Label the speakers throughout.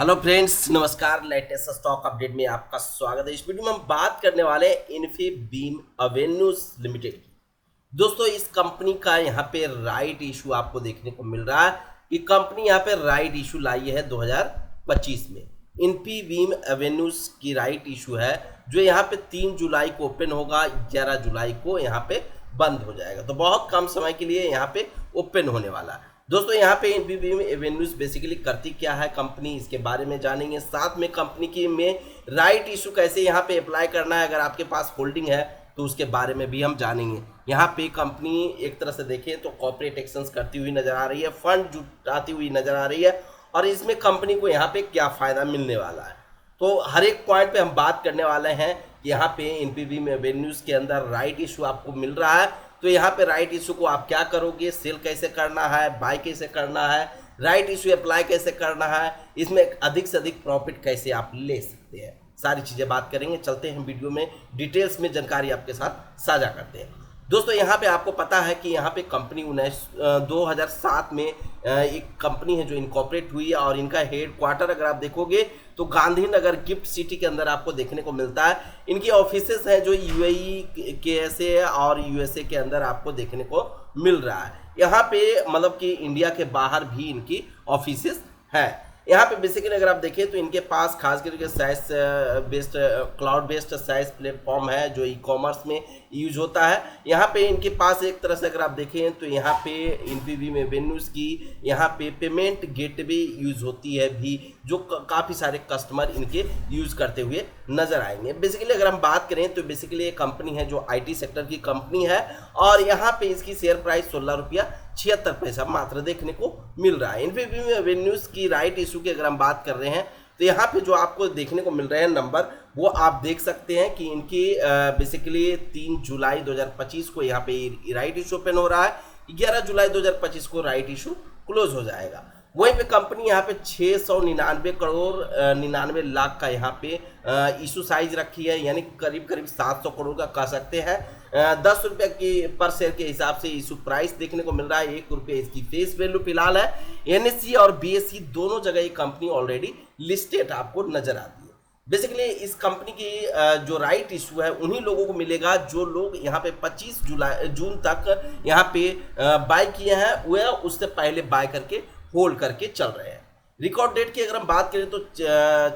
Speaker 1: Hello friends, नमस्कार। Latest stock update में आपका स्वागत है। इस वीडियो में हम बात करने वाले हैं इन्फीबीम एवेन्यूज लिमिटेड की। दोस्तों, इस कंपनी का यहाँ पे राइट इशू आपको देखने को मिल रहा है कि कंपनी यहाँ पे राइट इशू लाई है 2025 में। इन्फीबीम एवेन्यूज की राइट इशू है जो यहाँ पे 3 जुलाई को ओपन होगा, 11 जुलाई को यहाँ पे बंद हो जाएगा। तो बहुत कम समय के लिए यहाँ पे ओपन होने वाला है। दोस्तों, यहाँ पे इन्फीबीम एवेन्यूज बेसिकली करती क्या है कंपनी, इसके बारे में जानेंगे। साथ में कंपनी की में राइट इशू कैसे यहाँ पे अप्लाई करना है, अगर आपके पास होल्डिंग है तो उसके बारे में भी हम जानेंगे। यहाँ पे कंपनी एक तरह से देखें तो कॉर्पोरेट एक्शंस करती हुई नजर आ रही है, फंड जुटाती हुई नजर आ रही है, और इसमें कंपनी को यहाँ पे क्या फायदा मिलने वाला है, तो हर एक पॉइंट पे हम बात करने वाले हैं। यहाँ पे इन्फीबीम एवेन्यूज के अंदर राइट इशू आपको मिल रहा है, तो यहाँ पे राइट इशू को आप क्या करोगे, सेल कैसे करना है, बाय कैसे करना है, राइट इशू अप्लाई कैसे करना है, इसमें अधिक से अधिक प्रॉफिट कैसे आप ले सकते हैं, सारी चीज़ें बात करेंगे। चलते हैं वीडियो में डिटेल्स में जानकारी आपके साथ साझा करते हैं। दोस्तों, यहाँ पे आपको पता है कि यहाँ पे कंपनी 2007 में एक कंपनी है जो इनकॉर्पोरेट हुई है, और इनका हेड क्वार्टर अगर आप देखोगे तो गांधीनगर गिफ्ट सिटी के अंदर आपको देखने को मिलता है। इनकी ऑफिसेस हैं जो यूएई, केएसए और यूएसए के अंदर आपको देखने को मिल रहा है। यहाँ पे मतलब कि इंडिया के बाहर भी इनकी ऑफिसेस हैं। यहाँ पे बेसिकली अगर आप देखें तो इनके पास खास करके size based, cloud based size platform है जो ई कॉमर्स में यूज होता है। यहाँ पे इनके पास एक तरह से अगर आप देखें तो यहाँ पे इन्फीबीम एवेन्यूज की यहाँ पे पेमेंट गेटवे यूज होती है भी, जो काफ़ी सारे कस्टमर इनके यूज करते हुए नजर आएंगे। बेसिकली अगर हम बात करें तो बेसिकली ये कंपनी है जो आईटी सेक्टर की कंपनी है, और यहाँ पे इसकी शेयर प्राइस 16 रुपया 76 पैसा मात्र देखने को मिल रहा है। इन्फीबीम एवेन्यूज की राइट इशू की अगर हम बात कर रहे हैं तो यहाँ पे जो आपको देखने को मिल रहे हैं नंबर, वो आप देख सकते हैं कि इनकी बेसिकली 3 जुलाई 2025 को यहाँ पे राइट इशू ओपन हो रहा है, 11 जुलाई 2025 को राइट इशू क्लोज हो जाएगा। वहीं पे कंपनी यहाँ पे 699 करोड़ 99 लाख का यहाँ पे इशू साइज रखी है, यानी करीब करीब 700 करोड़ का कह सकते हैं। 10 रुपये की पर शेयर के हिसाब से इशू प्राइस देखने को मिल रहा है। 1 रुपये इसकी फेस वैल्यू फिलहाल है। एनएससी और बीएससी दोनों जगह ये कंपनी ऑलरेडी लिस्टेड आपको नजर आती है। बेसिकली इस कंपनी की जो राइट इशू है उन्हीं लोगों को मिलेगा जो लोग यहाँ पे 25 जून तक यहाँ पे बाय किए हैं, वह उससे पहले बाय करके होल्ड करके चल रहे हैं। रिकॉर्ड डेट की अगर हम बात करें तो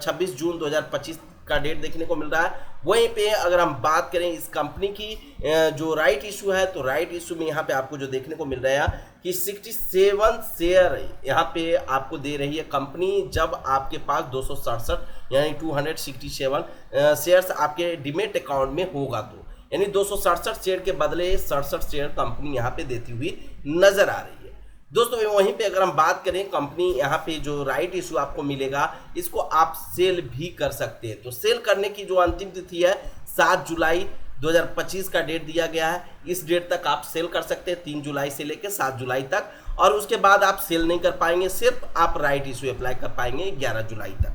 Speaker 1: 26 जून 2025 का डेट देखने को मिल रहा है। वहीं पे अगर हम बात करें इस कंपनी की जो राइट इशू है, तो राइट इशू में यहाँ पे आपको जो देखने को मिल रहा है कि 67 शेयर यहाँ पे आपको दे रही है कंपनी, जब आपके पास 267 यानी 267 शेयर्स आपके डीमेट अकाउंट में होगा, तो यानी 267 शेयर के बदले 67 शेयर कंपनी यहाँ पे देती हुई नजर आ रही है। दोस्तों, वहीं पे अगर हम बात करें कंपनी यहाँ पे जो राइट इशू आपको मिलेगा, इसको आप सेल भी कर सकते हैं। तो सेल करने की जो अंतिम तिथि है 7 जुलाई 2025 का डेट दिया गया है। इस डेट तक आप सेल कर सकते हैं, 3 जुलाई से लेकर 7 जुलाई तक, और उसके बाद आप सेल नहीं कर पाएंगे, सिर्फ आप राइट इशू अप्लाई कर पाएंगे 11 जुलाई तक।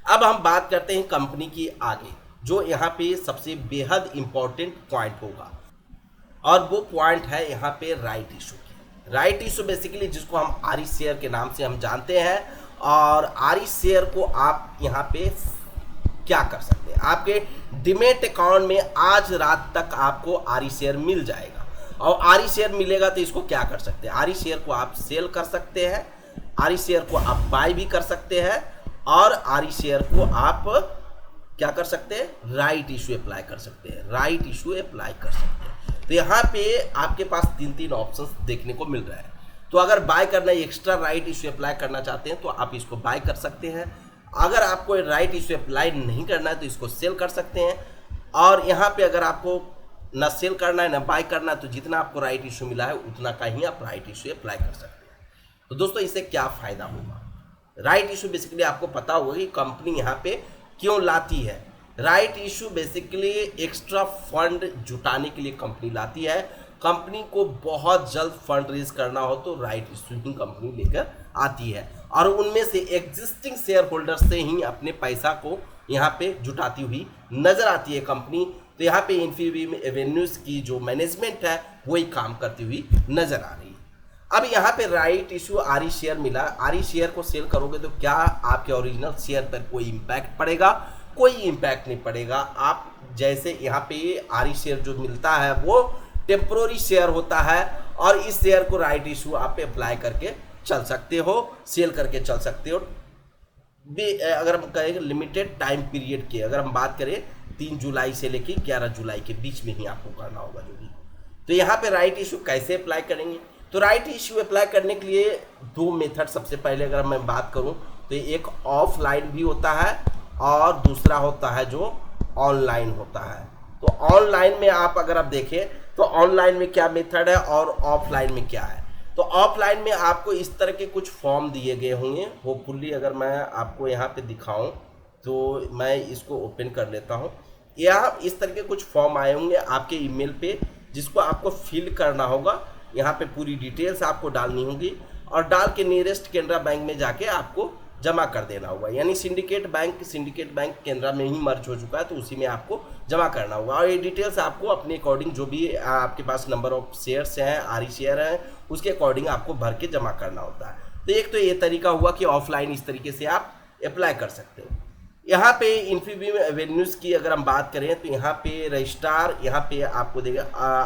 Speaker 1: अब हम बात करते हैं कंपनी की आगे, जो यहाँ पे सबसे बेहद इंपॉर्टेंट पॉइंट होगा, और वो पॉइंट है यहाँ पे right issue. Right issue basically जिसको हम आरी शेयर के नाम से हम जानते हैं, और आरी शेयर को आप यहाँ पे क्या कर सकते हैं, आपके डीमेट अकाउंट में आज रात तक आपको आरी शेयर मिल जाएगा। और आरी शेयर मिलेगा तो इसको क्या कर सकते हैं, आरी शेयर को आप सेल कर सकते हैं, आरी शेयर को आप बाय भी कर सकते हैं, और आरी शेयर को आप क्या कर सकते हैं, राइट इशू अप्लाई कर सकते हैं, राइट इशू अप्लाई कर सकते हैं। तो यहाँ पे आपके पास 3 ऑप्शंस देखने को मिल रहा है। तो अगर बाय करना है, एक्स्ट्रा राइट इशू अप्लाई करना चाहते हैं तो आप इसको बाय कर सकते हैं। अगर आपको राइट इशू अप्लाई नहीं करना है तो इसको सेल कर सकते हैं। और यहाँ पे अगर आपको ना सेल करना है ना बाय करना है, तो जितना आपको राइट इशू मिला है उतना का ही आप राइट इशू अप्लाई कर सकते हैं। तो दोस्तों, इससे क्या फायदा होगा, राइट इशू बेसिकली आपको पता होगा कि कंपनी यहाँ पे क्यों लाती है। Right issue basically extra fund जुटाने के लिए कंपनी लाती है। कंपनी को बहुत जल्द फंड रेज करना हो तो राइट इशू ही कंपनी लेकर आती है, और उनमें से एग्जिस्टिंग शेयर होल्डर से ही अपने पैसा को यहाँ पे जुटाती हुई नजर आती है कंपनी। तो यहाँ पे इन्फीबीम एवेन्यूज की जो मैनेजमेंट है वही काम करती हुई नजर आ रही है। अब यहाँ पे राइट इशू आरई शेयर मिला, आरई शेयर को सेल करोगे तो क्या आपके ओरिजिनल शेयर पर कोई इम्पैक्ट पड़ेगा? कोई इम्पैक्ट नहीं पड़ेगा। आप जैसे यहाँ पे आरई शेयर जो मिलता है वो टेम्प्रोरी शेयर होता है और इस शेयर को राइट इशू आप अप्लाई करके चल सकते हो, सेल करके चल सकते हो। अगर हम कहें लिमिटेड टाइम पीरियड की अगर हम बात करें 3 जुलाई से लेके 11 जुलाई के बीच में ही आपको करना होगा जो भी। तो यहाँ पे राइट इशू कैसे अप्लाई करेंगे? तो राइट इशू अप्लाई करने के लिए 2 मेथड, सबसे पहले अगर मैं बात करूँ तो एक ऑफलाइन भी होता है और दूसरा होता है जो ऑनलाइन होता है। तो ऑनलाइन में आप अगर आप देखें तो ऑनलाइन में क्या मेथड है और ऑफलाइन में क्या है। तो ऑफलाइन में आपको इस तरह के कुछ फॉर्म दिए गए होंगे। होपफुली अगर मैं आपको यहाँ पे दिखाऊं तो मैं इसको ओपन कर लेता हूँ। यहाँ इस तरह के कुछ फॉर्म आए होंगे आपके ईमेल पे, जिसको आपको फिल करना होगा। यहाँ पे पूरी डिटेल्स आपको डालनी होगी और डाल के नियरेस्ट केनरा बैंक में जाके आपको जमा कर देना होगा। यानी सिंडिकेट बैंक केनरा में ही मर्ज हो चुका है तो उसी में आपको जमा करना होगा। और ये डिटेल्स आपको अपने अकॉर्डिंग जो भी आपके पास नंबर ऑफ शेयर्स हैं, आरई शेयर हैं, उसके अकॉर्डिंग आपको भर के जमा करना होता है। तो एक तो ये तरीका हुआ कि ऑफलाइन इस तरीके से आप अप्लाई कर सकते हो। यहाँ पे इन्फीबीम एवेन्यूज़ की अगर हम बात करें तो यहाँ पे रजिस्ट्रार, यहाँ पे आपको देगा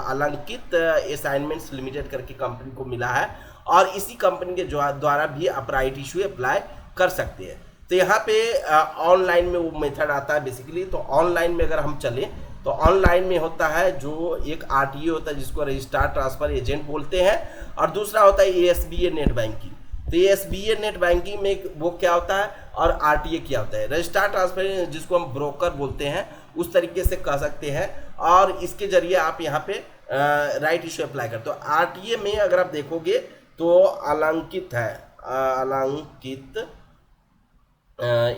Speaker 1: अलंकित असाइनमेंट्स लिमिटेड करके कंपनी को मिला है और इसी कंपनी के द्वारा भी आप राइट इशू अप्लाई कर सकते हैं। तो यहाँ पे ऑनलाइन में वो मेथड आता है बेसिकली। तो ऑनलाइन में अगर हम चलें तो ऑनलाइन में होता है जो एक आरटीए होता है जिसको रजिस्ट्रार ट्रांसफर एजेंट बोलते हैं और दूसरा होता है एएसबीए नेट बैंकिंग। तो एएसबीए नेट बैंकिंग में वो क्या होता है और आरटीए क्या होता है। रजिस्ट्रार ट्रांसफर जिसको हम ब्रोकर बोलते हैं उस तरीके से कह सकते हैं और इसके जरिए आप यहाँ पे राइट इशू अप्लाई करते हो। आरटीए में अगर आप देखोगे तो अलंकित है, अलंकित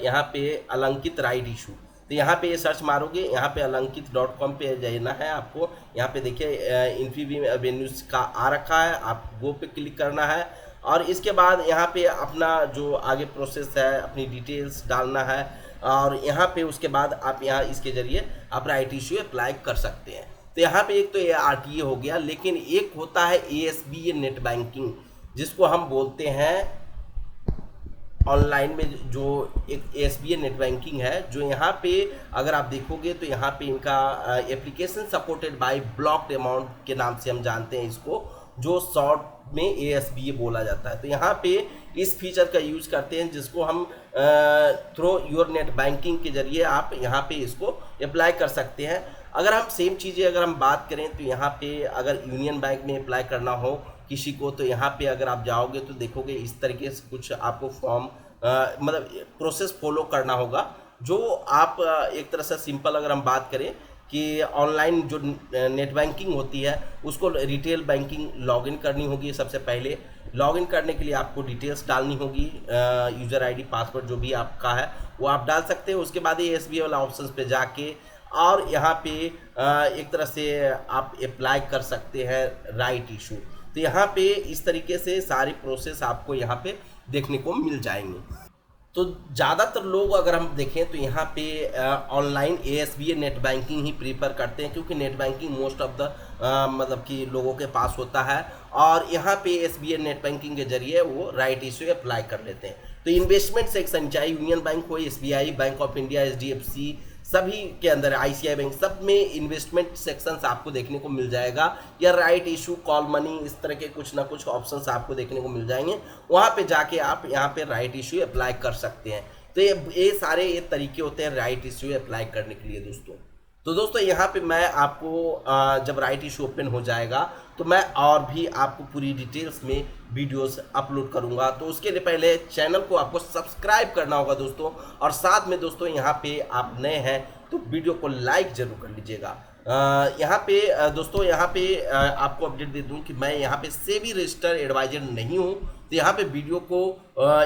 Speaker 1: यहाँ पे अलंकित राइट इशू। तो यहाँ पे ये सर्च मारोगे, यहाँ पे अलंकित.com पे जाना है आपको। यहाँ पे देखिए इन्फीबीम एवेन्यूज़ का आ रखा है, आप वो पे क्लिक करना है और इसके बाद यहाँ पे अपना जो आगे प्रोसेस है अपनी डिटेल्स डालना है और यहाँ पे उसके बाद आप यहाँ इसके ज़रिए आप राइट इशू अप्लाई कर सकते हैं। तो यहाँ पे एक तो ये आरटीए हो गया, लेकिन एक होता है एएसबीए नेट बैंकिंग जिसको हम बोलते हैं ऑनलाइन में, जो एक एएसबीए नेट बैंकिंग है। जो यहाँ पे अगर आप देखोगे तो यहाँ पे इनका application supported by blocked amount के नाम से हम जानते हैं इसको, जो शॉर्ट में एएसबीए बोला जाता है। तो यहाँ पे इस फीचर का यूज करते हैं जिसको हम थ्रू योर नेट बैंकिंग के जरिए आप यहाँ पे इसको अप्लाई कर सकते हैं। अगर हम सेम चीज़ें अगर हम बात करें तो यहाँ पे अगर यूनियन बैंक में अप्लाई करना हो किसी को तो यहाँ पे अगर आप जाओगे तो देखोगे इस तरीके से कुछ आपको फॉर्म मतलब प्रोसेस फॉलो करना होगा। जो आप एक तरह से सिंपल अगर हम बात करें कि ऑनलाइन जो नेट बैंकिंग होती है उसको रिटेल बैंकिंग लॉगिन करनी होगी। सबसे पहले लॉगिन करने के लिए आपको डिटेल्स डालनी होगी, यूज़र आईडी पासवर्ड जो भी आपका है वो आप डाल सकते हो। उसके बाद ये एसबीआई वाला ऑप्शन पे जाके और यहाँ पे एक तरह से आप अप्लाई कर सकते हैं राइट इशू। तो यहाँ पे इस तरीके से सारी प्रोसेस आपको यहाँ पे देखने को मिल जाएंगे। तो ज़्यादातर लोग अगर हम देखें तो यहाँ पे ऑनलाइन एएसबीए नेट बैंकिंग ही प्रीफर करते हैं क्योंकि net banking most of the मतलब कि लोगों के पास होता है और यहाँ पे एएसबीए नेट बैंकिंग के जरिए वो राइट इशू अप्लाई कर लेते हैं। तो इन्वेस्टमेंट सेक्शन चाहे यूनियन बैंक हो, SBI, bank of India, HDFC, सभी के अंदर आईसीआई बैंक, सब में इन्वेस्टमेंट सेक्शंस आपको देखने को मिल जाएगा या राइट इशू, कॉल मनी, इस तरह के कुछ ना कुछ ऑप्शंस आपको देखने को मिल जाएंगे। वहाँ पे जाके आप यहाँ पे राइट इशू अप्लाई कर सकते हैं। तो ये सारे ये तरीके होते हैं राइट इशू अप्लाई करने के लिए दोस्तों। तो दोस्तों यहाँ पे मैं आपको जब राइट इशू ओपन हो जाएगा तो मैं और भी आपको पूरी डिटेल्स में वीडियोस अपलोड करूँगा। तो उसके लिए पहले चैनल को आपको सब्सक्राइब करना होगा दोस्तों, और साथ में दोस्तों यहाँ पे आप नए हैं तो वीडियो को लाइक ज़रूर कर लीजिएगा। यहाँ पे दोस्तों यहाँ पे आपको अपडेट दे दूँ कि मैं यहाँ पे सेबी रजिस्टर्ड एडवाइजर नहीं हूँ। तो यहाँ पे वीडियो को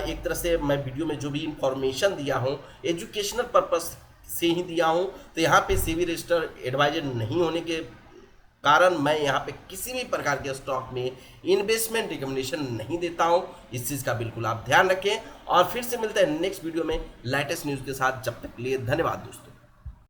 Speaker 1: एक तरह से मैं वीडियो में जो भी इंफॉर्मेशन दिया हूँ एजुकेशनल पर्पस से ही दिया हूँ। तो यहाँ पे सेबी रजिस्टर्ड एडवाइजर नहीं होने के कारण मैं यहाँ पे किसी भी प्रकार के स्टॉक में इन्वेस्टमेंट रिकमेंडेशन नहीं देता हूँ। इस चीज़ का बिल्कुल आप ध्यान रखें और फिर से मिलते हैं नेक्स्ट वीडियो में लेटेस्ट न्यूज़ के साथ। जब तक के लिए धन्यवाद दोस्तों।